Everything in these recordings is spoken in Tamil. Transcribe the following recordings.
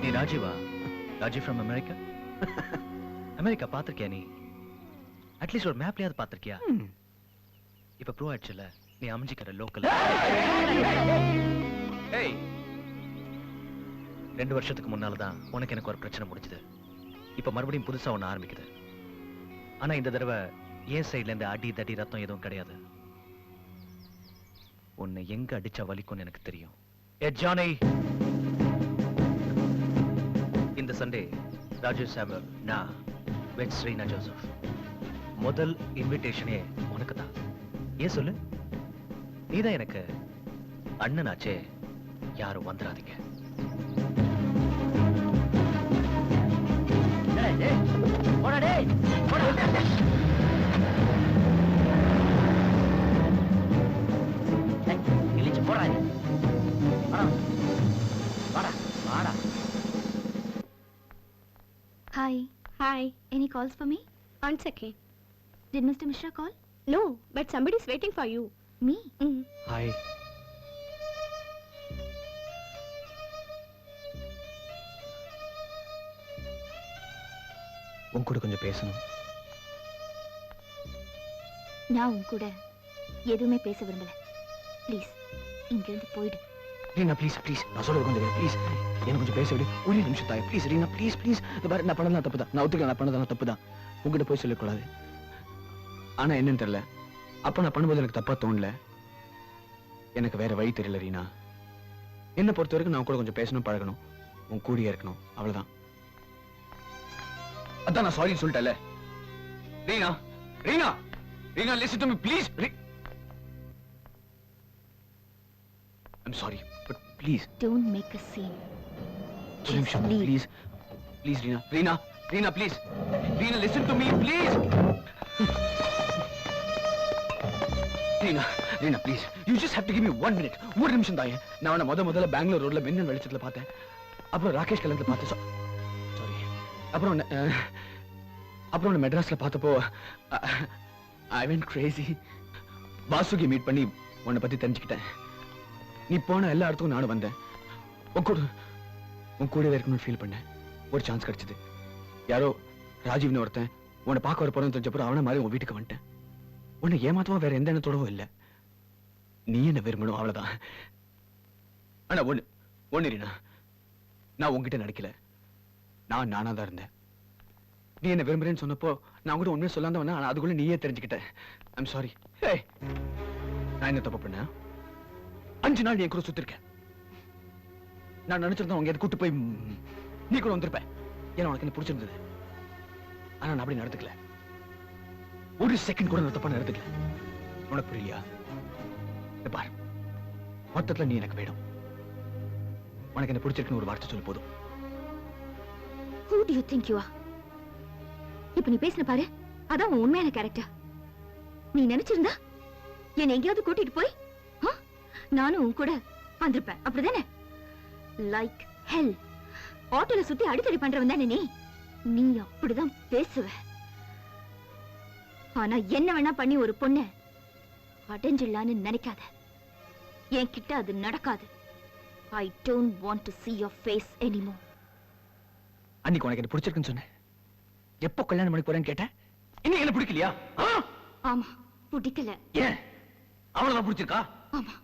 நீ ராஜீவா? Rajiv from America? அமெரிக்கா பாத்திருக்கியா நீ? அட்லீஸ்ட் ஒரு மேப்லயாவது பாத்திருக்கியா? இப்ப ப்ரூவ் ஆயிடுச்சுல நீ அமைஞ்சிக்கிற லோக்கல். 2 வருஷத்துக்கு முன்னாலதான் உனக்கு எனக்கு ஒரு பிரச்சனை முடிஞ்சது. இப்ப மறுபடியும் புதுசா ஒண்ணு ஆரம்பிக்குது. ஆனா இந்த தடவை ஏன் சைட்ல இருந்து அடி தடி ரத்தம் எதுவும் கிடையாது. உன்னை எங்க அடிச்சா வலிக்கும்னு எனக்கு தெரியும். ஜானி, இந்த சண்டே ராஜீவ் சாமுவல், நான் வெட் ஸ்ரீனா ஜோசப். முதல் இன்விடேஷனே உனக்கு தான். ஏன் சொல்லு? நீதான் எனக்கு அண்ணனாச்சே. யாரும் வந்துடாதீங்க. Hi. Hi. Any calls for me? 1 second. Did Mr. Mishra call? No, but somebody is waiting for you. Me? Hi. உன் கூட கொஞ்சம் பேசணும். நான் உன் கூட எதுவுமே பேச விரும்பல. ப்ளீஸ் இங்கிருந்து போயிடு. ரீனா ப்ளீஸ் ப்ளீஸ், நான் சொல்றது கொஞ்சம் ப்ளீஸ், எனக்கு கொஞ்சம் பேச விடு. ஒரு நிமிஷம் தாய் ப்ளீஸ். Reena please please. இந்த பாரு, நான் பண்ணலாம் தப்பு தான். நான் ஒத்துக்கலாம், நான் பண்ணதான் தப்பு தான். உங்ககிட்ட போய் சொல்லக்கூடாது. ஆனா என்னன்னு தெரியல, அப்ப நான் பண்ணும்போது எனக்கு தப்பா தோணல. எனக்கு வேற வழி தெரியல ரீனா. என்ன பொறுத்த வரைக்கும் நான் கூட கொஞ்சம் பேசணும், பழகணும், உன் கூடிய இருக்கணும், அவ்வளவுதான். அதான் நான் சாரி சொல்லிட்டேன்ல. Reena Reena Reena listen to me please. I'm sorry but please Don't make a scene. Just leave. Please please Rina. Rina Rina please. Rina listen to me please. Rina Rina please. You just have to give me 1 minute. ஒரு நிமிஷம் தாயே. நான் உன்னை முதல்ல பெங்களூர் ரோட்ல மின்னல் வெளிச்சத்துல பார்த்தேன். அப்புறம் ராகேஷ் கல்யாணத்துல பார்த்தேன். சாரி. அப்புறம் உன்னை மெட்ராஸ்ல பார்த்தப்போ I went crazy. Vasuki meet பண்ணி உன்னை பத்தி தெரிஞ்சுக்கிட்டேன். நீ போன எல்லா இடத்துக்கும் நானும் வந்தேன். உன் கூடவே இருக்கணும்னு ஃபீல் பண்ணேன். ஒரு சான்ஸ் கிடைச்சது. யாரோ ராஜீவ்னு ஒருத்தன் உன்னை பார்க்க வர போறேன்னு தெரிஞ்சப்பறம் அவனை மாதிரி உன் வீட்டுக்கு வந்துட்டேன். உன்னை ஏமாத்தவும் வேற எந்த எண்ணத்தோடவும் இல்லை. நீ என்ன விரும்பணும், அவ்வளவுதான். ஆனா ஒண்ணு ரீனா, நான் உன்கிட்ட நடிக்கல. நான் நானா தான் இருந்தேன். நீ என்ன விரும்புறேன்னு சொன்னப்போ நான் கூட உண்மையை சொல்லாம வந்தேன். ஆனா அதுக்குள்ள நீயே தெரிஞ்சுக்கிட்ட. I'm sorry. நான் என்ன தப்பு பண்ண? 5 நாள் நீ என் கூட சுத்திருக்கேன். நான் நினைச்சிருந்தேன் உங்க கூட்டு போய் நீ கூட வந்திருப்பேன். ஏன்னா உனக்கு என்ன பிடிச்சிருந்தது. ஆனா நான் அப்படி நடந்துக்கல. ஒரு செகண்ட் கூட நான் தப்பா நடந்துக்கல. உனக்கு புரியலையா? பாரு, மொத்தத்துல நீ எனக்கு வேணும். உனக்கு என்ன பிடிச்சிருக்குன்னு ஒரு வார்த்தை சொல்லு போதும். Who do you think you are? இப்ப நீ பேசின பாரு, அதான் உன் உண்மையான கேரக்டர். நீ நினைச்சிருந்தா என்னை எங்கேயாவது கூட்டிட்டு போய் நானும் உன் கூட வந்திருப்பேன், அப்படிதானே? Like hell. ஆட்டோல சுத்தி அடிக்கடி பண்றவன் தானே நீ. நீ அப்படிதான் பேசுவ. ஆனா என்ன வேணா பண்ணி ஒரு பொண்ண அடைஞ்சிடலான்னு நினைக்காத. என்கிட்ட அது நடக்காது. I don't want to see your face anymore. அன்னைக்கு உனக்கு என்ன பிடிச்சிருக்குன்னு சொன்னேன். எப்போ கல்யாணம் பண்ணி போறேன்னு கேட்டேன். இன்னைக்கு என்ன பிடிக்கலையா? ஆமா, பிடிக்கல. ஏன்? அவளதான் பிடிச்சிருக்கா? ஆமா,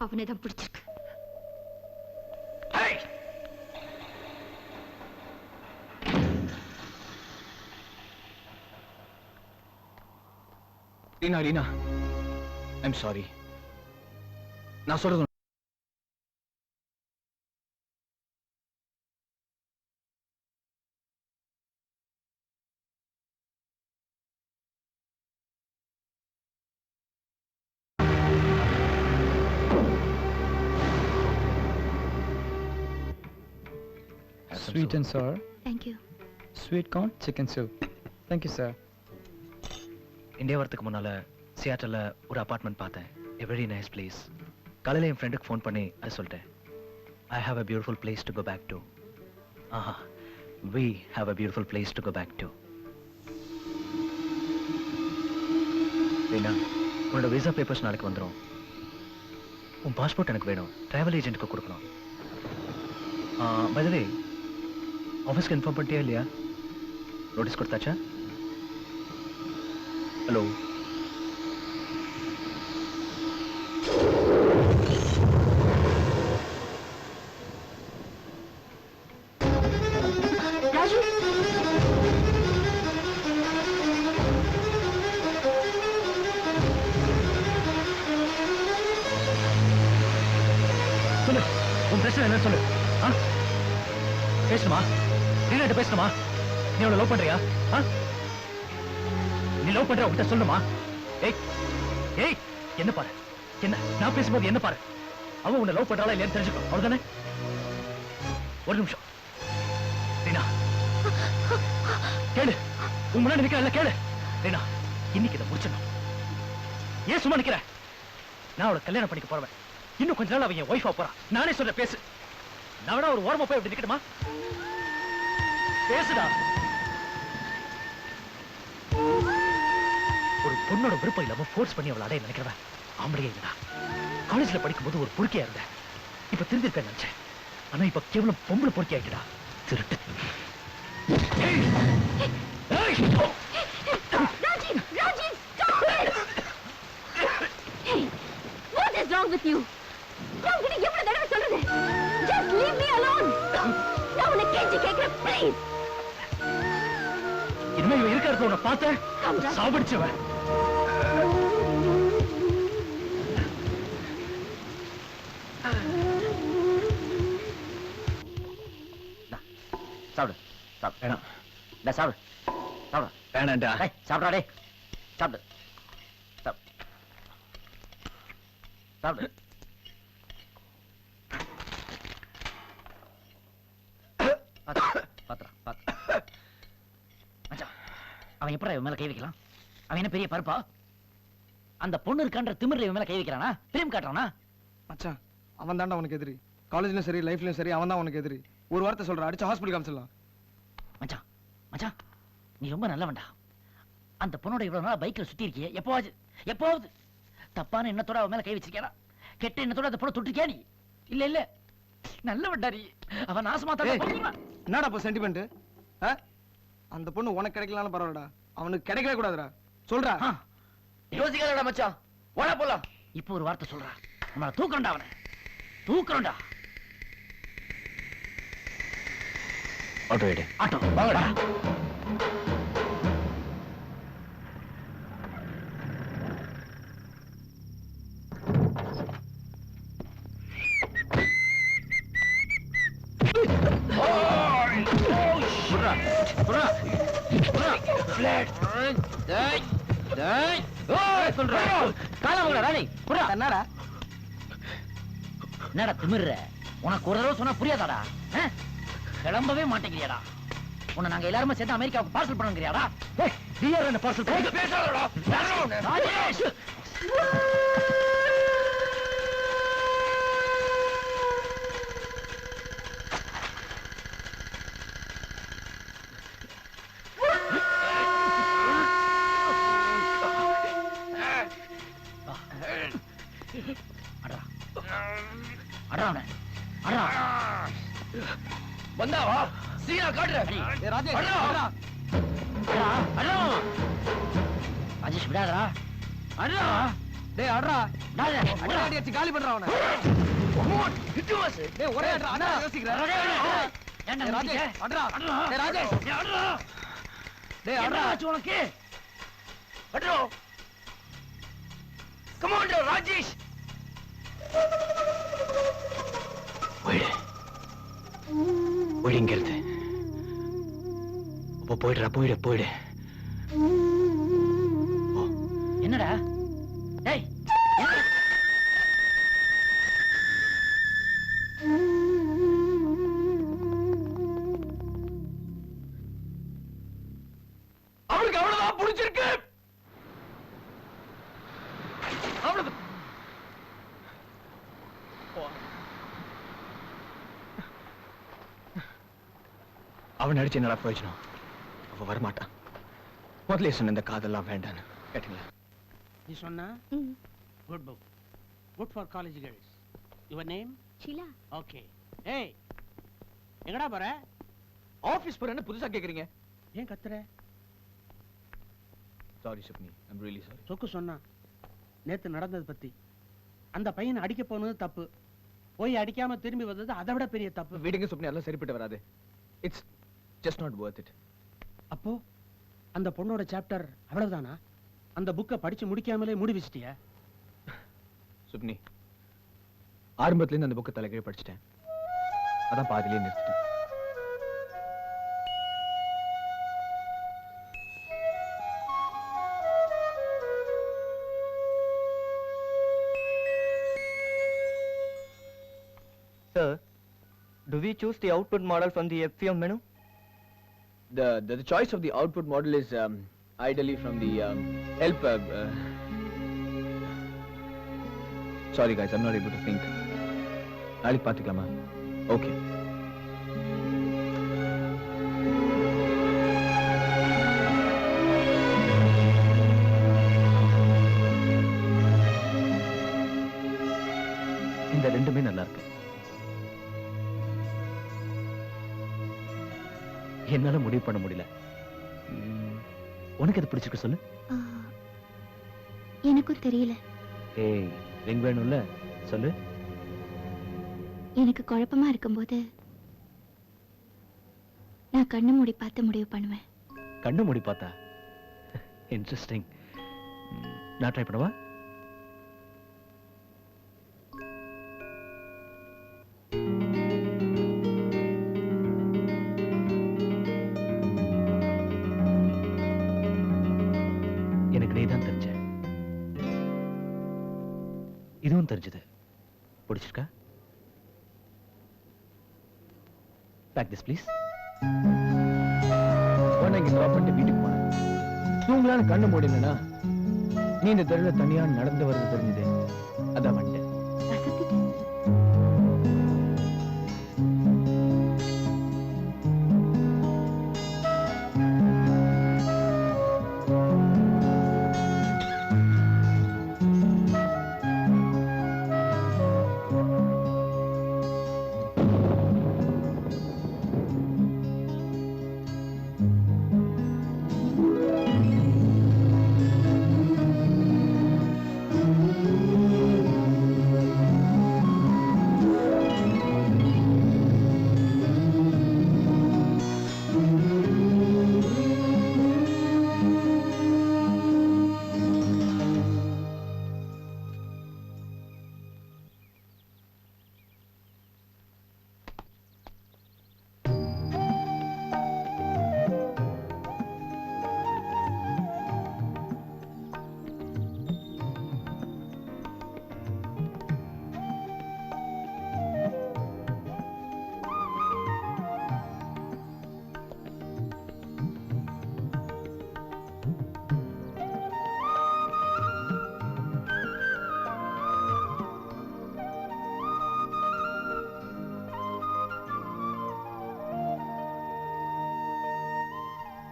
அவனைதான் பிடிச்சிருக்கு. Reena Reena, I'm sorry. நான் சொல்றது Sweet and sour. Thank you. Sweet corn chicken soup. Thank you, sir. India வரதுக்கு முன்னால சியாட்டல்ல ஒரு அபார்ட்மெண்ட் பார்த்தேன். A very nice place. காலையில என் ஃப்ரெண்டுக்கு ஃபோன் பண்ணி அதை சொல்லிட்டேன். I have a beautiful place to go back to. We have a beautiful place to go back to. Reena, உன்னோட விசா பேப்பர்ஸ் நாளைக்கு வந்துடும். உன் பாஸ்போர்ட் எனக்கு வேணும். டிராவல் ஏஜென்ட்டுக்கு கொடுக்கணும். By the way, ஆஃபீஸ்க்கு இன்ஃபார்ம் பண்ணிட்டியா இல்லையா? நோட்டீஸ் கொடுத்தாச்சா? ஹலோ ராஜு, சொல்லு, உன் பிரச்சனை என்ன சொல்லு. பேசணுமா? ரீனாட்ட பேசணுமா? நீ அவளை லவ் பண்றியா? நீ லவ் பண்ற உன்கிட்ட சொல்லுமா? ஏய் ஏய், என்ன பாரு, என்ன நான் பேசும்போது என்ன பாரு. அவ உன்னை லவ் பண்றாளா இல்லையான்னு தெரிஞ்சுக்கோ, அவ்வளவுதானே? ஒரு நிமிஷம் ரீனா, கேளு. உன் முன்னாடி நிக்கிறல்ல, கேளு. ரீனா, இன்னைக்கு இதை முடிச்சிடணும். ஏன் சும்மா நிக்கிற? நான் அவளை கல்யாணம் பண்ணிக்க போறவன். இன்னும் கொஞ்ச நாள் அவன் என் ஒய்ஃபா போறான். நானே சொல்ற பேசு. நான் வேணா ஒரு ஓரமா போய் அப்படி நிக்கட்டுமா? பேசுடா. ஒரு பொண்ணோட விருப்பம் இல்லாம ஃபோர்ஸ் பண்ணி அவளை அடைய நினைக்கிறவன் ஆம்பளையே இல்லடா. காலேஜ்ல படிக்கும்போது ஒரு பொறுக்கியா இருந்தேன். இப்ப திருந்திருப்பேன் நினைச்சேன். ஆனா இப்ப கேவலம் பொம்பளை பொறுக்கி ஆயிட்டுடா. திருட்டு. ஏய்! ஏய்! Rajiv, Rajiv, stop it! Hey, what is wrong with you? நான் உன்கிட்ட எவ்வளவு தடவை சொல்றது? Just leave me alone. நான் உன்னை கெஞ்சி கேட்கிறேன், please. இனிமே இவன் இருக்கிறத உன்னை பார்த்தேன், சாவடிச்சுவன். சாப்பிடு சாப்பிடு வேணாம் சாப்பிடு சாப்பிடு வேணாண்டா. சாப்பிடா டே சாப்பிடு சாப்பிடு. அவன் எப்படா இவன் மேல கை வைக்கலாம்? அவன் என்ன பெரிய பருப்பா? அந்த பொண்ணு இருக்கான்ற திமிர்ல இவன் மேல கை வைக்கிறானா? பிரேம் காட்டுறானா? மச்சான், அவன் தான்டா உனக்கு எதிரி. காலேஜ்லயும் சரி லைஃப்லயும் சரி அவன் தான் உனக்கு எதிரி. ஒரு வார்த்தை சொல்ற, அடிச்சு ஹாஸ்பிட்டல் காமிச்சிடலாம். மச்சான் மச்சான், நீ ரொம்ப நல்லவன்டா. அந்த பொண்ணோட இவ்வளவு நாளா பைக்ல சுத்தி இருக்கியே, எப்போவாவது தப்பான எண்ணத்தோட அவன் மேல கை வச்சிருக்கியா? கெட்ட எண்ணத்தோட அந்த பொண்ணை தொட்டிருக்கியா நீ? இல்ல இல்ல, நல்லவன்டா நீ. அவன் நாசமா தான். என்னடா இப்போ சென்டிமெண்ட்? அந்த பொண்ணு உனக்கு கிடைக்கலாம்னு பரவாயில்லடா, அவனுக்கு கிடைக்கவே கூடாதுடா. சொல்றா. யோசிக்காதடா மச்சான், ஓட போலாம். இப்போ ஒரு வார்த்தை சொல்றா, நம்மள தூக்குறோம்டா, அவனை தூக்குறோம்டா. ஆட்டோ எடு. ஆட்டோ வாங்கடா. என்னடா திமிர்ற? உனக்கு ஒரு தடவை சொன்னா புரியாதாடா? கிளம்பவே மாட்டேங்கிறியாடா? உன்னை நாங்க எல்லாருமே சேர்ந்து அமெரிக்காவுக்கு பார்சல் பண்ணுங்கிறியாடா? பார்சல் ராஜேஷ், வந்தாவா சீனா காட்டுற. ராஜேஷ் விடாதடா. டேய் அட்ரா, ஒரே அடி அடிச்சு காலி பண்றா அவனை. டேய் ஒரே அட்ரா, அண்ணா யோசிக்கிறேன். ராஜேஷ் அட்ரா. டேய் ராஜேஷ் டேய் அட்ரா உனக்கு அட்ரா. Come on Rajesh. ஒழிங்கிறது போயிடுறா, போயிடு. என்னடா? டேய் அவளுக்கு அவ்வளவுதான் புடிச்சிருக்கு. அவளுக்கு அவன் நடிச்சு என்னடா பிரயோஜனம்? அவ வரமாட்டான். முதல்ல சொன்ன இந்த காதெல்லாம் வேண்டான்னு கேட்டீங்களா? நீ சொன்னா good book, good for college girls. Your name? Sheela. Okay. ஏய், எங்கடா போற? ஆபீஸ் போற என்ன புதுசா கேக்குறீங்க? ஏன் கத்துற? Sorry Subni, I'm really sorry. சொக்கு சொன்னான் நேத்து நடந்தது பத்தி. அந்த பையனை அடிக்க போனது தப்பு, போய் அடிக்காம திரும்பி வந்தது அதை விட பெரிய தப்பு. விடுங்க சுப்னி, அதெல்லாம் சரிப்பட்டு வராது. It's just not worth it. அப்போ அந்த பொண்ணோட சாப்டர் அவ்வளவுதானா? அந்த புக்கை படிச்சு முடிக்காமலே மூடி வச்சிட்டியா? சுப்னி, ஆரம்பத்துல இருந்து அந்த புக்கை தலைகீழ படிச்சிட்டேன். அதான் பாதியிலே நிறுத்திட்டேன். Sir, do we choose the output model from the FPM menu? The choice of the output model is ideally from the help. Sorry guys, I'm not able to think. நாளைக்கு பார்த்துக்கலாமா? Okay. இந்த ரெண்டுமே நல்லா இருக்கு. என்னால முடிவு பண்ண முடியல. உனக்கு எது பிடிச்சிருக்கு சொல்லு. எனக்கும் தெரியல. ஏய், ரிங் வேணும்ல, சொல்லு. எனக்கு குழப்பமா இருக்கும்போது நான் கண்ணு மூடி பார்த்து முடிவு பண்ணுவேன். கண்ணு மூடி பார்த்தா? இன்ட்ரெஸ்டிங். நான் ட்ரை பண்ணவா? எனக்கு நீதான் தெரிஞ்ச. இதுவும் தெரிஞ்சது. பிடிச்சிருக்கா? Pack this please. உன்னை இங்க ட்ராப் பண்ணிட்டு வீட்டுக்கு போனேன். தூங்கலான்னு கண்ணு மூடினா நீ இந்த தெருவில் தனியா நடந்து வருது தெரிஞ்சது. அதான் வந்துட்டேன்.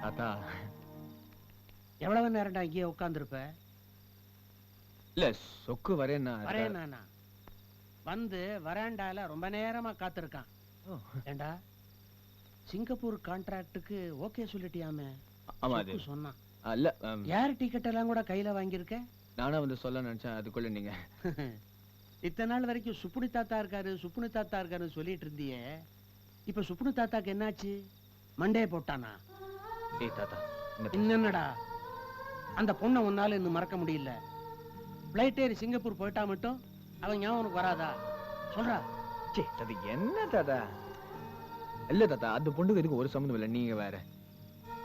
தாத்தா, எவ்வளவு நேரம்டா இங்கே உட்கார்ந்துருப்ப? இல்ல சொக்கு வரேன்னா வரேனா வந்து வராண்டால ரொம்ப நேரமா காத்திருக்கான். ஏண்டா சிங்கப்பூர் கான்ட்ராக்டுக்கு ஓகே சொல்லிட்டியாமே? ஆமா, அது சொன்னான். இல்ல ஏர் டிக்கெட் எல்லாம் கூட கையில வாங்கியிருக்க. நானா வந்து சொல்ல நினைச்சேன், அதுக்குள்ள நீங்க. இத்தனை நாள் வரைக்கும் சுப்புனி தாத்தா இருக்காரு சுப்புனி தாத்தா இருக்காருன்னு சொல்லிட்டு இருந்தியே, இப்ப சுப்புனி தாத்தாக்கு என்னாச்சு? மண்டே போட்டானா? ஏய் தாத்தா, என்னடா அந்த பொண்ணை உன்னால இன்னும் மறக்க முடியல. பிளைட் ஏறி சிங்கப்பூர் போயிட்டா மட்டும் அவன் ஞாபகம் உனக்கு வராதா? சொல்றா. சே, அது என்ன தாத்தா? இல்ல தாத்தா, அந்த பொண்ணுக்கு இதுக்கு ஒரு சம்மந்தம் இல்லை. நீங்க வேற.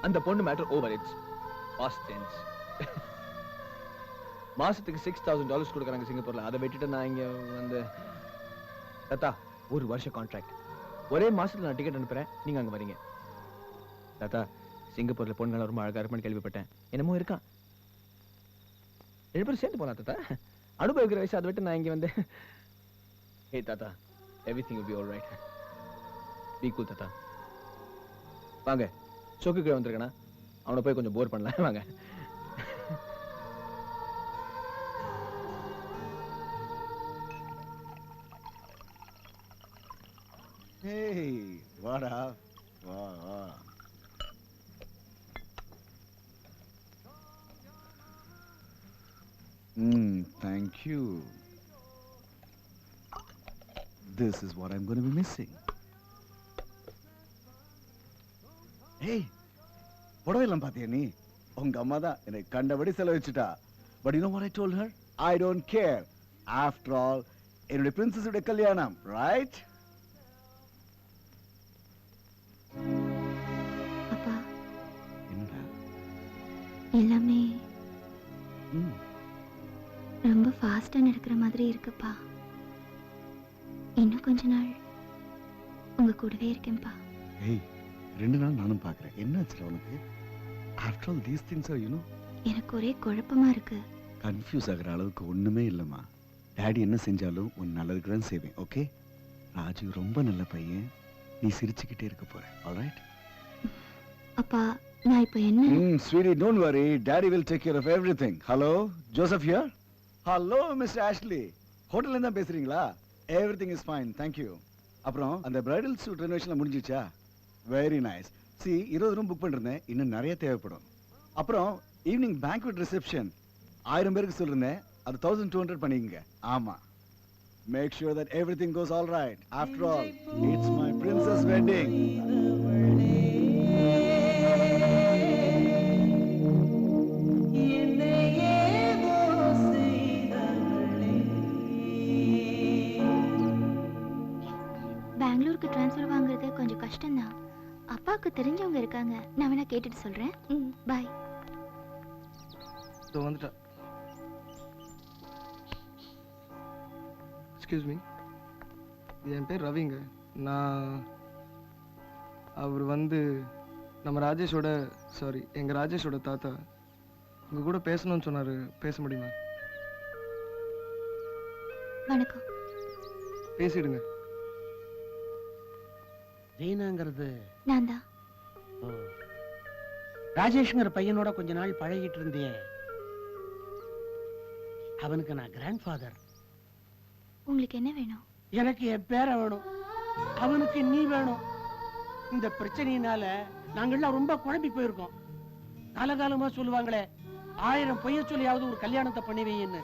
அந்த பொண்ணு matter over. It's past tense. மாசத்துக்கு $6,000 கொடுக்குறாங்க சிங்கப்பூர்ல. அதை விட்டுட்டு நான் இங்க வந்து தாத்தா, ஒரு வருஷம் கான்ட்ராக்ட். ஒரே மாசத்துல நான் டிக்கெட் அனுப்புறேன், நீங்க அங்க வரீங்க. தாத்தா, சிங்கப்பூர்ல பொண்ணுங்க ரொம்ப அழகா இருப்பான்னு கேள்விப்பட்டேன். என்னமோ இருக்கான். 7 பேரும் சேர்ந்து போலாம் தாத்தா. அனுபவிக்கிற வயசு அதை விட்டு நான் இங்க வந்து. Hey தாத்தா, everything will be all right. Be cool தாத்தா. வாங்க, சொக்குக்கு வந்திருக்கனா அவனை போய் கொஞ்சம் போர் பண்ணலாம். வாங்க. Hey, வாடா. வா வா. Thank you. This is what I'm going to be missing. Hey, புடவையெல்லாம் பாத்தியா நீ? உங்க அம்மா தான் என்னை கண்டபடி செலவழிச்சுட்டா. But you know what I told her? I don't care. After all, என்னுடைய பிரின்சஸுடைய கல்யாணம், right? அப்பா என்னடா? எல்லாமே ம். ரொம்ப ஃபாஸ்டா நடக்கிற மாதிரி இருக்குப்பா. இன்னும் கொஞ்ச நாள் உங்க கூடவே இருக்கேன்ப்பா. Hey, 2 நாள் நானும் பார்க்கிறேன். என்னாச்சுடா உனக்கு? After all, these things are, you know, எனக்கு ஒரே குழப்பமா இருக்கு. கன்ஃபியூஸ் ஆகிற அளவுக்கு ஒண்ணுமே இல்லைம்மா. டாடி என்ன செஞ்சாலும் உன் நல்லதுக்கு தான் செய்வேன், ஓகே? ராஜு ரொம்ப நல்ல பையன். நீ சிரிச்சுக்கிட்டே இருக்க போற, ஆல்ரைட்? அப்பா நான் இப்போ என்ன Sweetie, don't worry. Daddy will take care of everything. Hello, Joseph here? Hello, Mr. Ashley. ஹோட்டல்ல இருந்தா பேசுறீங்களா? Everything is fine, thank you. அப்புறம் அந்த பிரைடல் சூட் ரெனோவேஷன்ல முடிஞ்சிச்சா? Very nice. See, 20 room book பண்ணிருந்தேன். இன்னும் நிறைய தேவைப்படும். அப்புறம் ஈவினிங் பேங்க்வெட் ரிசெப்ஷன் 1000 பேருக்கு சொல்லிருந்தேன். அது 1200 பண்ணிக்கங்க. ஆமா. Make sure that everything goes all right. After all, it's my princess wedding. பெங்களூருக்கு ட்ரான்ஸ்ஃபர் வாங்குறது கொஞ்சம் கஷ்டம்தான். அப்பாவுக்கு தெரிஞ்சவங்க இருக்காங்க. நான் வேணா கேட்டுட்டு சொல்றேன். பாய். இதோ வந்துட்டா. எக்ஸ்கியூஸ் மீ, என் பேர் ரவிங்க. அவர் வந்து நம்ம ராஜேஷோட எங்கள் ராஜேஷோட தாத்தா. உங்கள் கூட பேசணும்னு சொன்னார். பேச முடியுமா? வணக்கம். பேசிடுங்க. ரீனாங்கிறது நான் தான். ராஜேஷ்ங்கிற பையனோட கொஞ்ச நாள் பழகிட்டு இருந்தியே, அவனுக்கு நான் கிராண்ட் ஃபாதர். உங்களுக்கு என்ன வேணும்? எனக்கு என் பேரை வேணும், அவனுக்கு நீ வேணும். இந்த பிரச்சனையினால நாங்கள்லாம் ரொம்ப குழம்பி போயிருக்கோம். காலகாலமா சொல்லுவாங்களே, 1000 பொய்ய சொல்லியாவது ஒரு கல்யாணத்தை பண்ணி வைன்னு.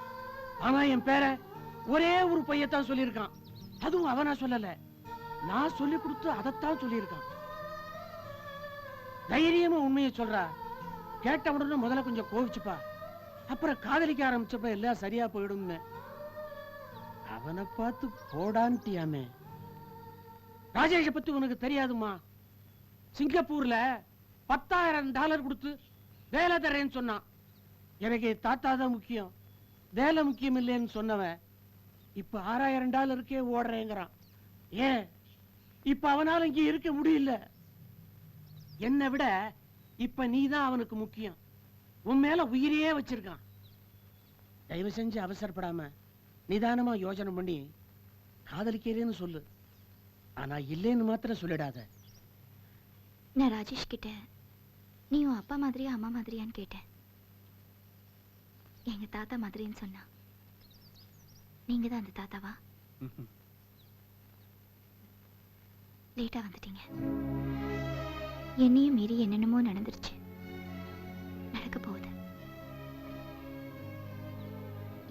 ஆனா என் பேரை ஒரே ஒரு பொய்யத்தான் சொல்லியிருக்கான். அதுவும் அவனா சொல்லல, நான் சொல்லி கொடுத்து அதைத்தான் சொல்லியிருக்கான். தைரியமா உண்மையை சொல்றா. கேட்ட உடனே முதல்ல கொஞ்சம் கோவிச்சுப்பா, அப்புறம் காதலிக்க ஆரம்பிச்சப்ப எல்லாம் சரியா போயிடும்னு. அவனை பார்த்து போடான்ட்டியாமே. ராஜேஷ பத்தி உனக்கு தெரியாதுமா? சிங்கப்பூர்ல $10,000 கொடுத்து வேலை தரேன்னு சொன்னான். எனக்கு தாத்தா தான் முக்கியம், வேலை முக்கியம் இல்லைன்னு சொன்னவன் இப்ப $6,000 ஓடுறேங்கிறான். ஏன் இப்ப அவனால இங்க இருக்க முடியல. என்னை விட இப்ப நீதான் அவனுக்கு முக்கியம். உன் மேல உயிரையே வச்சிருக்கான். தயவு செஞ்சு அவசரப்படாம நிதானமா யோசனை பண்ணி காதலிக்கிறேன்னு சொல்லு. ஆனா இல்லைன்னு மாத்திரம் சொல்லிடாத. நான் ராஜேஷ் கிட்ட நீ உன் அப்பா மாதிரியா அம்மா மாதிரியான்னு கேட்டேன். எங்க தாத்தா மாதிரின்னு சொன்னா. நீங்க தான் அந்த தாத்தாவா? லேட்டா வந்துட்டீங்க. என்னையும் மீறி என்னென்னமோ நடந்துருச்சு, நடக்க போகுது.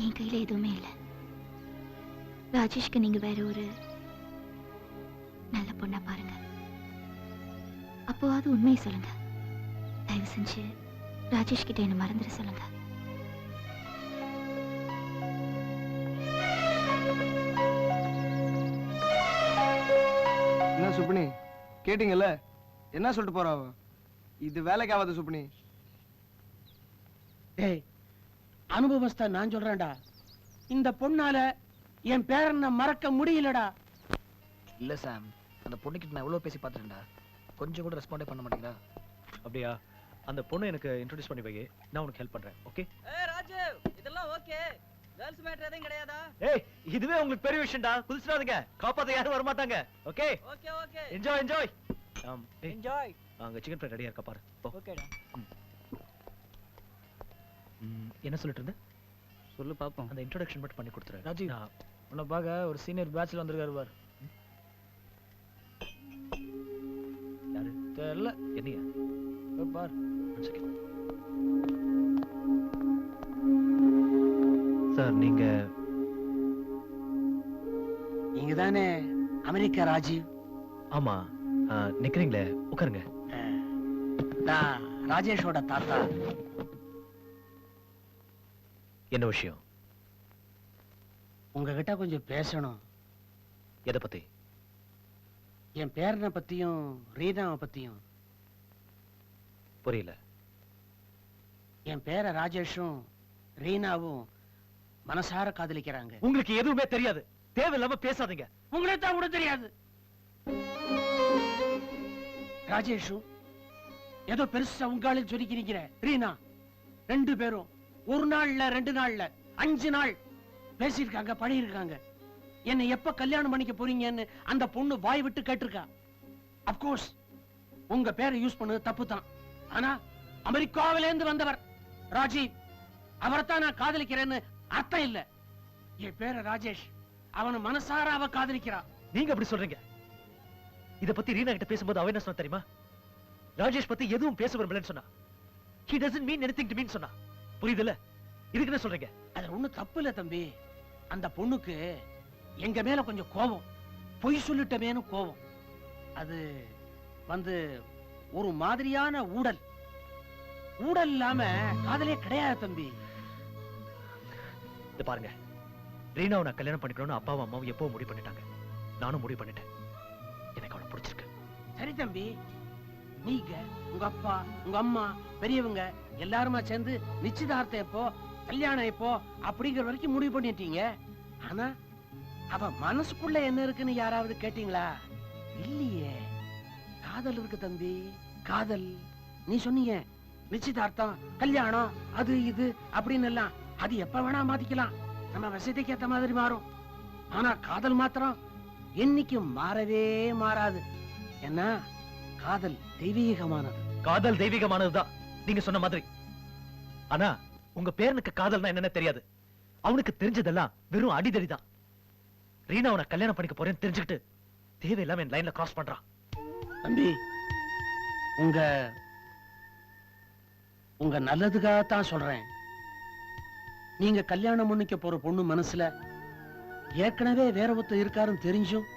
என் கையில எதுவுமே இல்லை. ராஜேஷ்க்கு நீங்க வேற ஒரு நல்ல பொண்ணா பாருங்க. அப்போவாது உண்மையை சொல்லுங்க. தயவு செஞ்சு ராஜேஷ் கிட்ட என்ன மறந்துட சொல்லுங்க. என்ன சுப்னி, கேட்டீங்கல்ல? என்ன சொல்லிட்டு போறா அவ? இது வேலைக்கு ஆகாது சுப்னி. ஏய், அனுபவஸ்தா நான் சொல்றேன்டா. இந்த பொண்ணால என் பேரனை மறக்க முடியலடா. இல்ல சாம், அந்த பொண்ணுக்கிட்ட நான் எவ்வளவு பேசி பார்த்துட்டேன்டா. கொஞ்சம் கூட ரெஸ்பாண்டே பண்ண மாட்டேங்கிறா. அப்படியா? அந்த பொண்ணை எனக்கு இன்ட்ரோடியூஸ் பண்ணி வை, நான் உனக்கு ஹெல்ப் பண்றேன். ஓகே? ஏய் ராஜீவ், இதெல்லாம் ஓகே. கேர்ள்ஸ் மேட்டர் எதுவும் கிடையாதா? ஏய், இதுவே உங்களுக்கு பெரிய விஷயம்டா. குதிச்சிடாதீங்க, காப்பாத்த யாரும் வர மாட்டாங்க. Okay? Okay okay. Enjoy enjoy. Enjoy. அங்க சிக்கன் ஃப்ரை ரெடியா இருக்கா பாரு. ஓகேடா. என்ன சொல்லிட்டு இருந்த? சொல்லு பாப்போம். அந்த இன்ட்ரோடக்ஷன் மட்டும் பண்ணி கொடுத்துரு. ராஜீவ், உன்னை பார்க்க ஒரு சீனியர் பேட்ச்ல வந்திருக்காரு பாரு. யாரு? தெரியல என்னையா பார். சார் நீங்க நீங்க தானே அமெரிக்கா ராஜீவ்? ஆமா நிக்கிறீங்களே, உட்காருங்க. நான் ராஜேஷோட தாத்தா. என்ன விஷயம்? உங்ககிட்ட கொஞ்சம் பேசணும். எதை பத்தி? என் பேரனை பத்தியும் ரீனாவை பத்தியும். புரியல. என் பேர ராஜேஷும் ரீனாவும் மனசார காதலிக்கிறாங்க. உங்களுக்கு எதுவுமே தெரியாது, தேவையில்லாம பேசாதீங்க. உங்களை தான் கூட தெரியாது. ராஜேஷும் ஏதோ பெருசா உங்காலில் சொல்லிக்கிறீங்க. ரீனா 2 பேரும் 1 நாள்ல 2 நாள்ல 5 நாள் பேசியிருக்காங்க, பழகிருக்காங்க. என்னை எப்ப கல்யாணம் பண்ணிக்க போறீங்கன்னு அந்த பொண்ணு வாய் விட்டு கேட்டிருக்கா. அப்கோர்ஸ் உங்க பேரை யூஸ் பண்ணது தப்பு தான். ஆனா அமெரிக்காவிலேருந்து வந்தவர் ராஜீவ், அவரைத்தான் நான் காதலிக்கிறேன்னு அர்த்தம் இல்ல. என் பேர ராஜேஷ், அவன மனசார அவ காதலிக்கிறா. நீங்க அப்படி சொல்றீங்க. இத பத்தி ரீனா கிட்ட பேசும்போது அவ என்ன சொன்னா தெரியுமா? ராஜேஷ் பத்தி எதுவும் பேச விரும்பலன்னு சொன்னா. He doesn't mean anything to me சொன்னா. புரியுதுல? இதுக்கு என்ன சொல்றீங்க? அது ஒண்ணும் தப்பு இல்ல தம்பி. அந்த பொண்ணுக்கு எங்க மேல கொஞ்சம் கோபம், பொய் சொல்லிட்டமேனு கோபம். அது வந்து ஒரு மாதிரியான ஊடல். ஊடல் இல்லாம காதலே கிடையாது தம்பி. இத பாருங்க, ரீனாவை நான் கல்யாணம் பண்ணிக்கணும்னு அப்பாவும் அம்மாவும் எப்போ முடிவு பண்ணிட்டாங்க. நானும் முடிவு பண்ணிட்டேன். எனக்கு அவளை பிடிச்சிருக்கு. சரி தம்பி, நீங்க உங்க அப்பா உங்க அம்மா பெரியவங்க எல்லாருமா சேர்ந்து நிச்சயதார்த்தம் எப்போ, கல்யாணம் எப்போ அப்படிங்கிற வரைக்கும் முடிவு பண்ணிட்டீங்க. ஆனா அவ மனசுக்குள்ள என்ன இருக்குன்னு யாராவது கேட்டீங்களா? இல்லையே. காதல் இருக்கு தம்பி, காதல். நீ சொன்னீங்க நிச்சயதார்த்தம் கல்யாணம் அது இது அப்படின்னு எல்லாம், அது எப்ப வேணா மாத்திக்கலாம், நம்ம வசதிக்கு ஏத்த மாதிரி மாறும். ஆனா காதல் மாத்திரம் என்னைக்கும் மாறவே மாறாது. என்ன, காதல் தெய்வீகமானது. காதல் தெய்வீகமானதுதான் நீங்க சொன்ன மாதிரி. ஆனா உங்க பேரனுக்கு காதல்னா என்னன்னு தெரியாது. அவனுக்கு தெரிஞ்சதெல்லாம் வெறும் அடிதடிதான். ரீனா அவனை கல்யாணம் பண்ணிக்க போறேன்னு தெரிஞ்சுக்கிட்டு தேவையில்லாம என் லைன்ல கிராஸ் பண்றான். தம்பி, உங்க நல்லதுக்காகத்தான் சொல்றேன். நீங்க கல்யாணம் பண்ணிக்க போற பொண்ணு மனசுல ஏற்கனவே வேற ஒருத்தர் இருக்காருன்னு தெரிஞ்சும்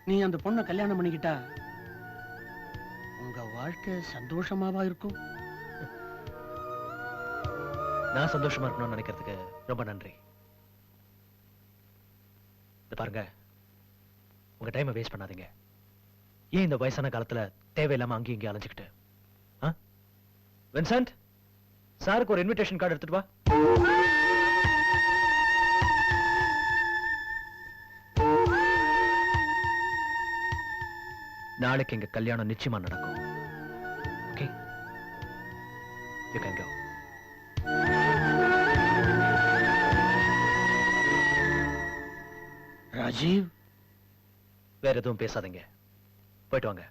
நீ அந்த பொண்ணை கல்யாணம் பண்ணிக்கிட்டா உங்க வாழ்க்கை சந்தோஷமாவா இருக்கும்? நான் சந்தோஷமா இருக்கணும்னு நினைக்கிறதுக்கு ரொம்ப நன்றி. இது பாருங்க, உங்க டைமை வேஸ்ட் பண்ணாதீங்க. ஏன் இந்த வயசான காலத்துல தேவையில்லாம அங்கேயும் இங்கே அலைஞ்சுக்கிட்டு? வின்சென்ட், சாருக்கு ஒரு இன்விடேஷன் கார்டு எடுத்துட்டு வா. நாளைக்கு எங்க கல்யாணம் நிச்சயமா நடக்கும். Okay, you can go. Rajeev, வேற எதுவும் பேசாதீங்க, போயிட்டு வாங்க.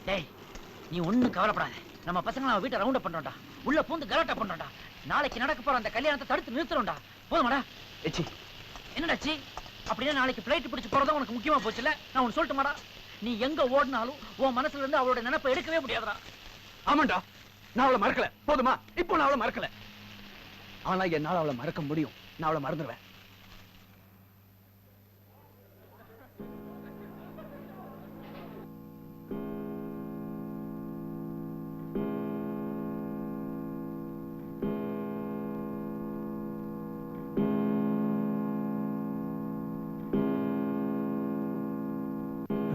டேய், நீ ஒண்ணும் கவலைப்படாத. நம்ம பசங்க நம்ம வீட்டை ரவுண்ட் அப் பண்றோம்டா. உள்ள பூந்து கலாட்டா பண்றோம்டா. நாளைக்கு நடக்க போற அந்த கல்யாணத்தை தடுத்து நிறுத்துறோம்டா. போதுமாடா? ஏச்சி, என்னடா சி? அப்படின்னா நாளைக்கு பிளைட் பிடிச்சு போறதா உனக்கு முக்கியமா போச்சுல? நான் உனக்கு சொல்லட்டுமாடா, நீ எங்க ஓடினாலும் உன் மனசுல இருந்து அவளோட நினைப்பை எடுக்கவே முடியாதுடா. ஆமாண்டா, நான் அவளை மறக்கல. போதுமா? இப்போ நான் அவளை மறக்கல. ஆனா என்னால அவளை மறக்க முடியும். நான் அவளை மறந்துடுவேன்.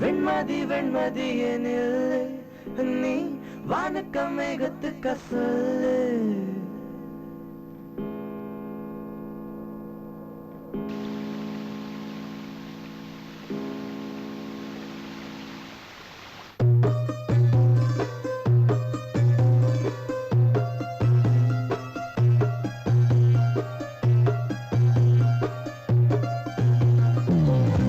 வெண்மதி வெண்மதி எனில் நீ வானக்க மேகத்து கசல்லு.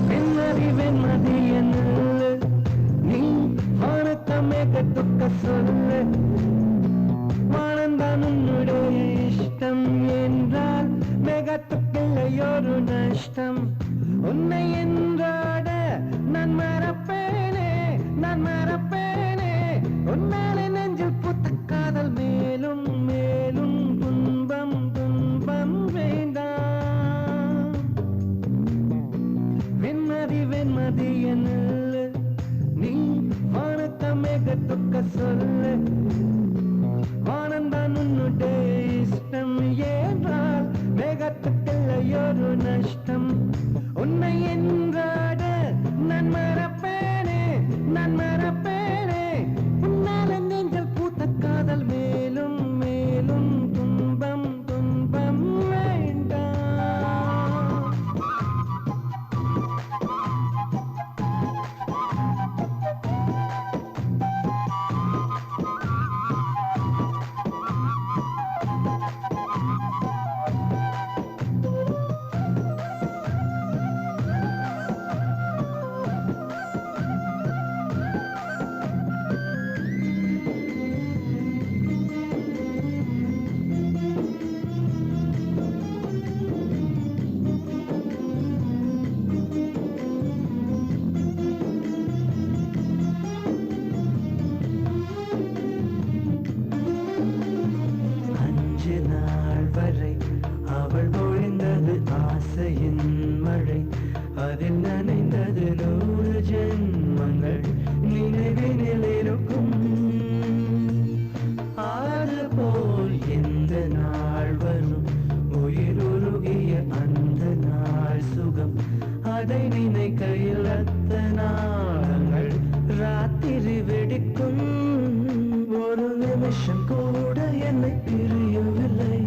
வெண்மதி வெண்மதி எனில் நீ வானக்க மேகத்து மேகத்துக்க சொல்லு வானந்தான் உன்னுடைய இஷ்டம் என்றால் மேகத்துக்கில்லையொரு நஷ்டம் உன்னை என்றாட நான் மறப்பேனே உன்னாலே நெஞ்சில் புத்த காதல் மேலும் மேலும் துன்பம் துன்பம் வேண்டாம் வெண்மதி என்னல்லு நீ வானத்த மேகத்துக்க சொல்லு வானந்தான் உன்னுடைய இஷ்டம் என்றால் மேகத்துக்கில்லையொரு நஷ்டம் உன்னை என்றாட நான் மறப்பேனே உன்னால நெஞ்சல் பூத்த காதல் மேலும் மேலும் துன்பம் துன்பம் வேண்டாம் அதில் நனைந்தது 100 ஜென்மங்கள் நினைவினில் இருக்கும் அதுபோல் எந்த நாள் வரும் உயிருருகிய அந்த நாள் சுகம் அதை நினைக்கையில் அத்த நாளங்கள் ராத்திரி வெடிக்கும் ஒரு நிமிஷம் கூட என்னை பிரியவில்லை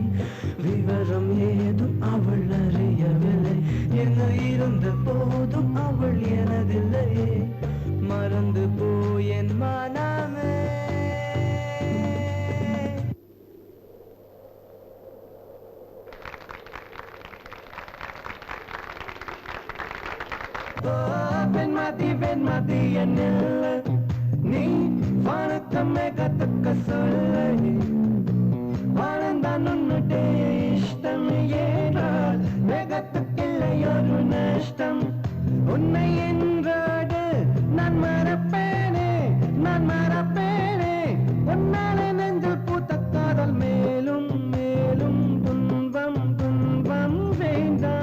விவரம் ஏதும் அவள் அறியவில்லை என்ன இருந்த போதும் அவள் எனதில்லையே மறந்து போய் என் மனமே வெண்மதி என்னில்லை நீ வானத்தம்மே கத்துக்க சொல்லை வானந்தான் உன்னுடைய இஷ்டம் ஏனால் மேகத்துக்கில்லையொரு நஷ்டம் உன்னை என்றாடு நான் மறப்பேனே உன்னாலே நெஞ்சில் பூத்த காதல் மேலும் மேலும் துன்பம் துன்பம் வேண்டாம்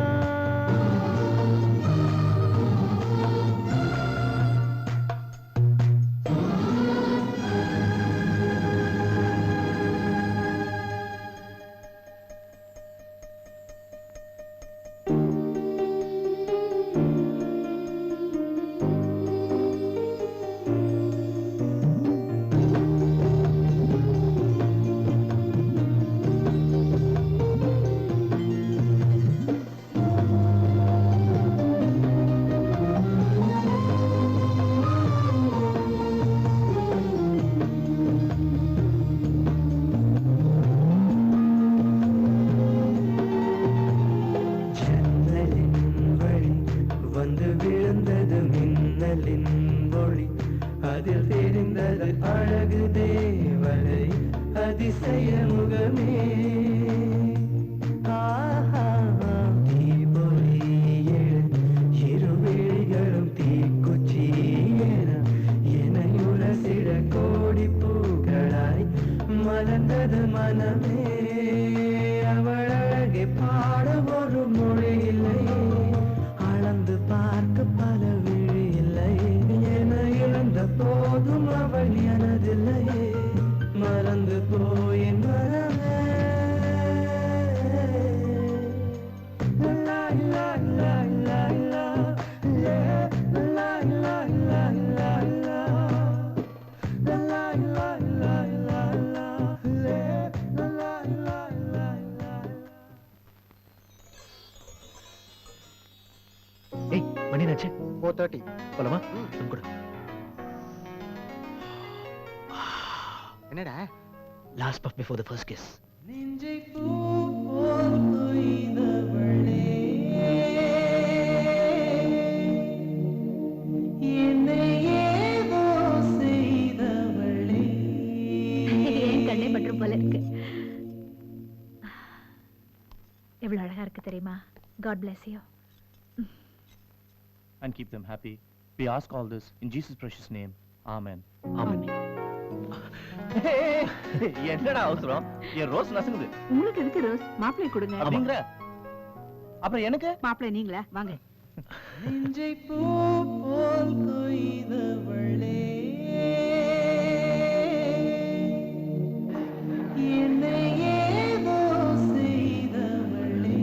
அதில் தெரிந்தது அழகு தேவதை அதிசய முகமே தீபொலி இருவிழிகளும் தீக்குச்சி எனையுரசிட கோடி பூக்களாய் மலர்ந்தது மனமே அவள் அழகை பாட ஒரு மொழி இல்லை அளந்து பார்க்க பல விழி இல்லை என இழந்த போதும் அவள் எனதில்லையே மறந்து போய் மனமே ஏய் மணி என்னாச்சு 4:30 போலாமா கூட என்னடா last puff before the first kiss நெஞ்சை பூ போல் கொய்தவளே என்னை ஏதோ செய்தவளே போல இருக்கு. எவ்வளவு அழகா இருக்கு தெரியுமா? God bless you. And keep them happy. We ask all this in Jesus' precious name. Amen. ஆமென். என்னடா அவசரம்? என் ரோஸ் நசுங்குது. உங்களுக்கு எதுக்கு ரோஸ்? மாப்பிளை கொடுங்க. அப்படிங்கற? அப்புறம் எனக்கு? மாப்பிளை நீங்களா? வாங்க. நெஞ்சை பூ போல் கொய்தவளே என்னை ஏதோ செய்தவளே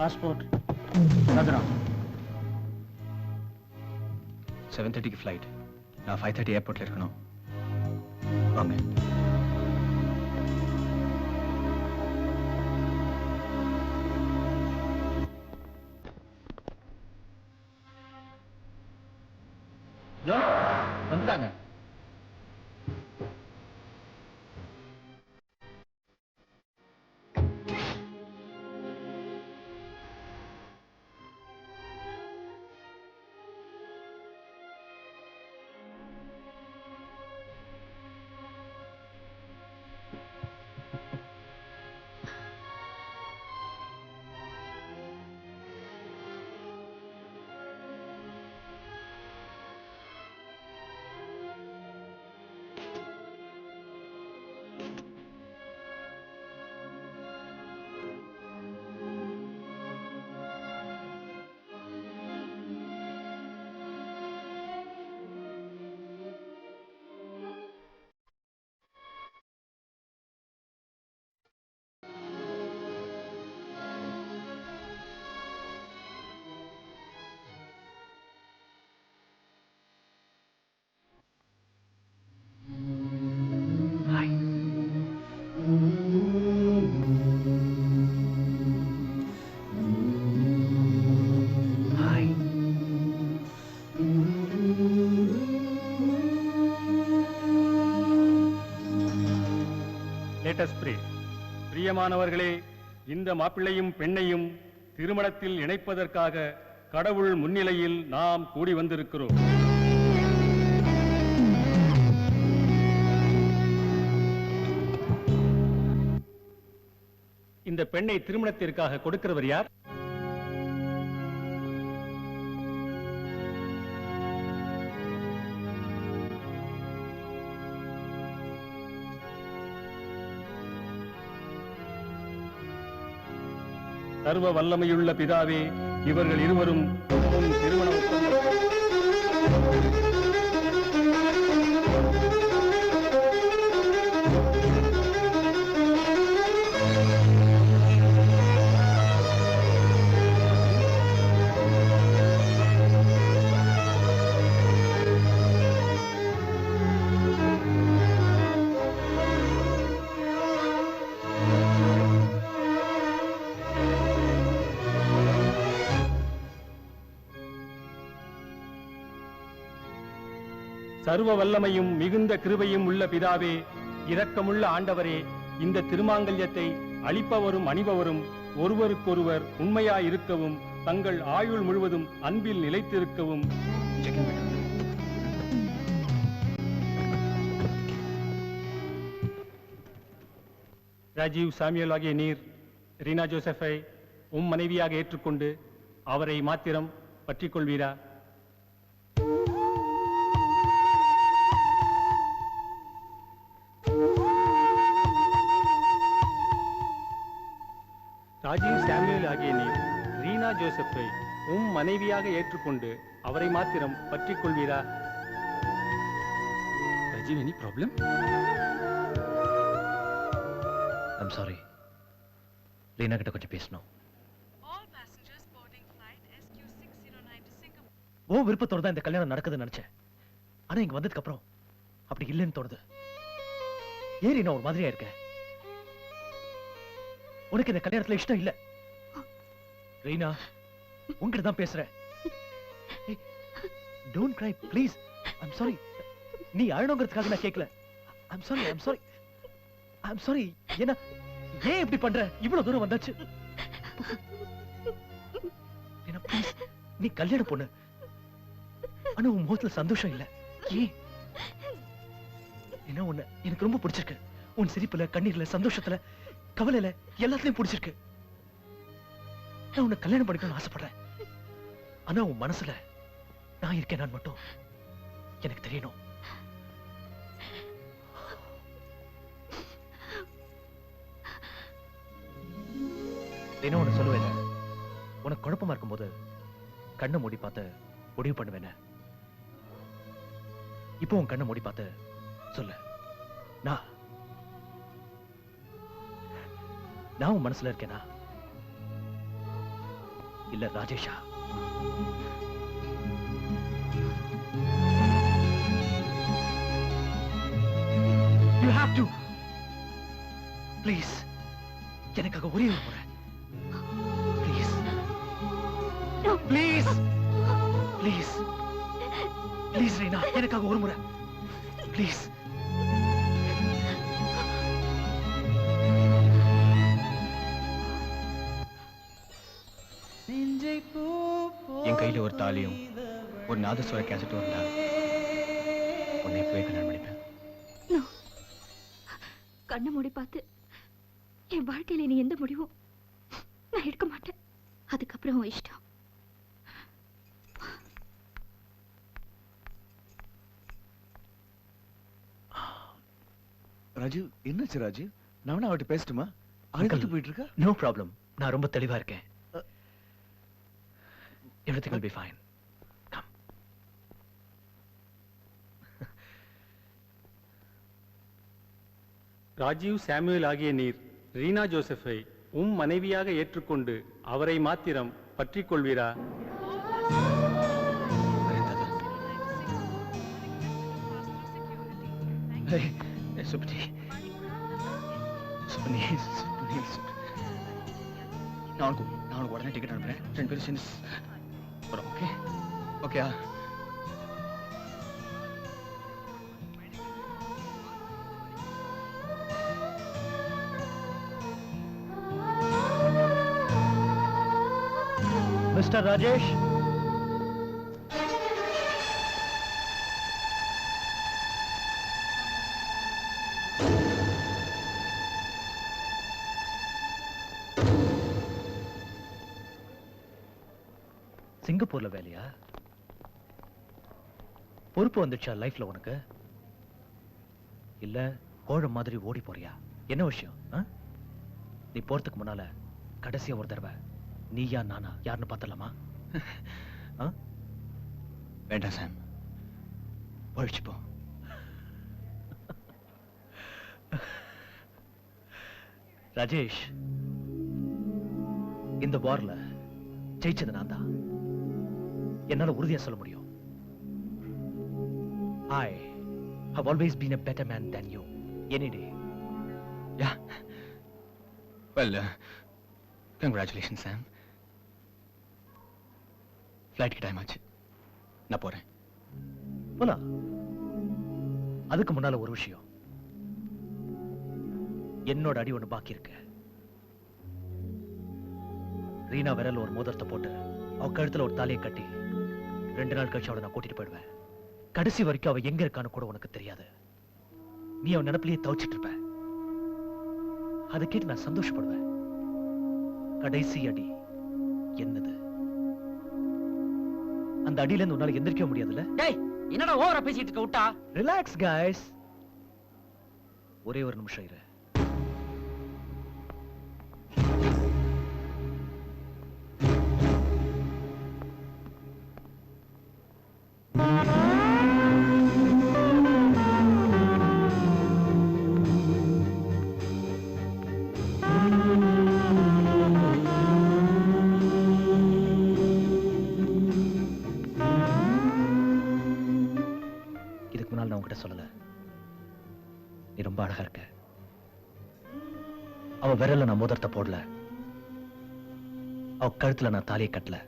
பாஸ்போர்ட் பத்திரம். 7:30க்கு ஃப்ளைட். நான் 5:30 ஏர்போர்ட்ல இருக்கணும். வாங்க. ஜான் வந்துட்டாங்க. பிரியமானவர்களே, இந்த மாப்பிள்ளையும் பெண்ணையும் திருமணத்தில் இணைப்பதற்காக கடவுள் முன்னிலையில் நாம் கூடி வந்திருக்கிறோம். இந்த பெண்ணை திருமணத்திற்காக கொடுக்கிறவர் யார்? சர்வ வல்லமையுள்ள பிதாவே, இவர்கள் இருவரும் திருமண சர்வ வல்லமையும் மிகுந்த கிருபையும் உள்ள பிதாவே, இரக்கமுள்ள ஆண்டவரே, இந்த திருமாங்கல்யத்தை அளிப்பவரும் அணிபவரும் ஒருவருக்கொருவர் உண்மையாயிருக்கவும் தங்கள் ஆயுள் முழுவதும் அன்பில் நிலைத்திருக்கவும். ராஜீவ் சாமியல் ஆகிய நீர் ரீனா ஜோசஃபை மனைவியாக ஏற்றுக்கொண்டு அவரை மாத்திரம் பற்றிக் கொள்வீரா? ராஜீவ் சாமுவேல் ஆகிய நீர் ரீனா ஜோசப்பை மனைவியாக ஏற்றுக்கொண்டு அவரை மாத்திரம் பற்றிக் கொள்வீரா? Rajiv, any problem? I'm sorry, Reena கிட்ட கொஞ்சம் பேசணும். ஓ விருப்பத்தோட தான் இந்த கல்யாணம் நடக்குதுன்னு நினைச்சேன். ஆனா இங்க வந்ததுக்கு அப்புறம் அப்படி இல்லைன்னு தோணுது. ஏன் ரீனா ஒரு மாதிரியா இருக்க? உனக்கு இந்த கல்யாணத்துல இஷ்டம் இல்ல? ரீனா, உன்கிட்ட தான் பேசுறேன். Don't cry please. I'm sorry. நீ அழணுங்கிறதுக்காக நான் கேட்கல. I'm sorry, I'm sorry, I'm sorry. ஏன்னா ஏன் இப்படி பண்ற? இவ்வளவு தூரம் வந்தாச்சு. ரீனா ப்ளீஸ், நீ கல்யாணம் பொண்ணு. ஆனா உன் முகத்துல சந்தோஷம் இல்ல. ஏன்? என்ன உன்னை எனக்கு ரொம்ப பிடிச்சிருக்கு. உன் சிரிப்புல, கண்ணீர்ல, சந்தோஷத்துல, கவலையில எல்லாத்துலயும் பிடிச்சிருக்கு. நான் உன்னை கல்யாணம் பண்ணிக்கணும்னு ஆசைப்படுறேன். ஆனா உன் மனசுல நான் இருக்கேன் நான் மட்டும் எனக்கு தெரியணும். என்ன ஒண்ணு சொல்லுவேன், உனக்கு குழப்பமா இருக்கும்போது கண்ணை மூடி பார்த்து முடிவு பண்ணுவேன். இப்போ உன் கண்ணை மூடி பார்த்து சொல்லு, நான் உன் மனசுல இருக்கேனா இல்ல ராஜேஷா? You have to. Please. எனக்காக ஒரே ஒரு முறை. Please. No. Please. Please. Please Reena, எனக்காக ஒரு முறை. Please. என் கையில ஒரு தாலியும் ஒரு நாதஸ்வர கேசட்டும் இருந்தா உன்னை இப்பவே கல்யாணம் பண்ணிப்பேன். கண்ணை மூடி பார்த்து என் வாழ்க்கையில நீ எந்த முடிவும் நான் எடுக்க மாட்டேன். அதுக்கப்புறம் உன் இஷ்டம். ராஜு, என்னாச்சு ராஜு? நான் அவட்ட பேசட்டுமா? அழுதுட்டு போயிட்டு இருக்கா? No problem. நான் ரொம்ப தெளிவா இருக்கேன். Everything will be fine. Come. Rajiv Samuel ஆகிய நீர் ரீனா ஜோசப்பை மனைவியாக ஏற்றுக்கொண்டு அவரை மாத்திரம் பற்றிக் கொள்வீரா? சுப்னி, சுப்னி, சுப்னி, நான் உனக்கு உடனே டிக்கெட் அனுப்புறேன். 2 பேரும் சேர்ந்து போறோம். ஓகே? ஓகேயா? மிஸ்டர் ராஜேஷ், சிங்கப்பூர்ல வேலையா? பொறுப்பு வந்துச்சா லைஃப்ல உனக்கு? இல்ல கோழ மாதிரி ஓடி போறியா? என்ன விஷயம்? நீ போறதுக்கு முன்னால கடைசியா ஒரு தடவை நீயா நானா யாருன்னு பார்த்தலாமா? வேண்டாம் சாம், பழிச்சு போ. ராஜேஷ், இந்த வார்ல ஜெயிச்சது நான் தான். என்னால உறுதியா சொல்ல முடியும். I have always been a better man than you any day. Yeah. Well, congratulations, Sam. Flight க்கு டைம் ஆச்சு. நான் போறேன். போலா. அதுக்கு முன்னால ஒரு விஷயம். என்னோட அடி ஒண்ணு பாக்கி இருக்கு. ரீனா விரல் ஒரு மோதிரத்தை போட்டு அவ கழுத்துல ஒரு தாலியை கட்டி 2 நாள் கழிச்சு அவளை நான் கூட்டிட்டு போயிடுவேன். கடைசி வரைக்கும் அவ எங்க இருக்கான்னு கூட உனக்கு தெரியாது. நீ அவன் நினைப்பிலேயே தவிச்சிட்டு இருப்ப. அதை கேட்டு நான் சந்தோஷப்படுவேன். கடைசி அடி என்னது? அந்த அடியில இருந்து உன்னால எந்திரிக்க முடியாதுல்ல? டேய், என்னடா ஓவரா பேசிட்டு இருக்க? விட்டா ரிலாக்ஸ் गाइस. ஒரே ஒரு நிமிஷம் இரு. இதுக்கு முன்னால் நான் உன்கிட்ட சொல்லல, நீ ரொம்ப அழகா இருக்க. அவ விரல்ல நான் மோதிரத்தை போடல, அவ கழுத்துல நான் தாலியை கட்டல.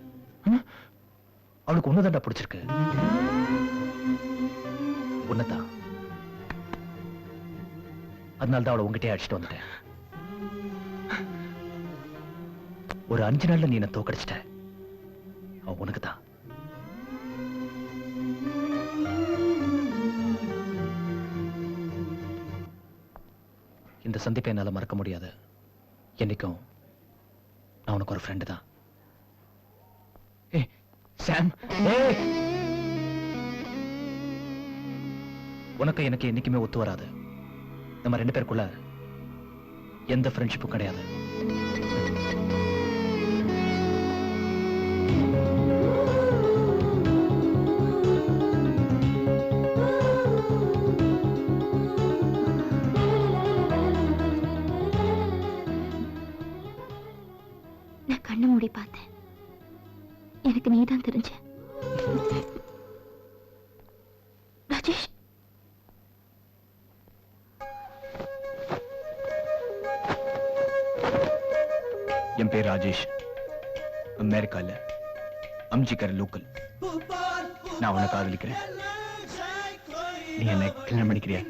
அவளுக்கு உன்னதாண்டா பிடிச்சிருக்கு. உன்னதான். அதனால்தான் அவளை உங்ககிட்டயே அடிச்சுட்டு வந்துட்டேன். ஒரு 5 நாள்ல நீ என்ன தோக்கடிச்சிட்ட. அவ உனக்கு தான். சந்திப்பை என்னால மறக்க முடியாது. என்னைக்கும் நான் உனக்கு ஒரு ஃப்ரெண்டு தான். ஏய் சாம், ஏய், உனக்கு எனக்கு என்னைக்குமே ஒத்து வராது. நம்ம 2 பேருக்குள்ள எந்த ஃப்ரெண்ட்ஷிப்பும் கிடையாது. நான் கண்ணு மூடி பார்த்தேன். எனக்கு நீதான் தெரிஞ்ச. ராஜேஷ், என் பேர் ராஜேஷ். அமெரிக்கால அம்ஜிக்கர் லோக்கல். நான் உன்னை காதலிக்கிறேன். நீ என்னை கல்யாணம் பண்ணிக்கிறியா?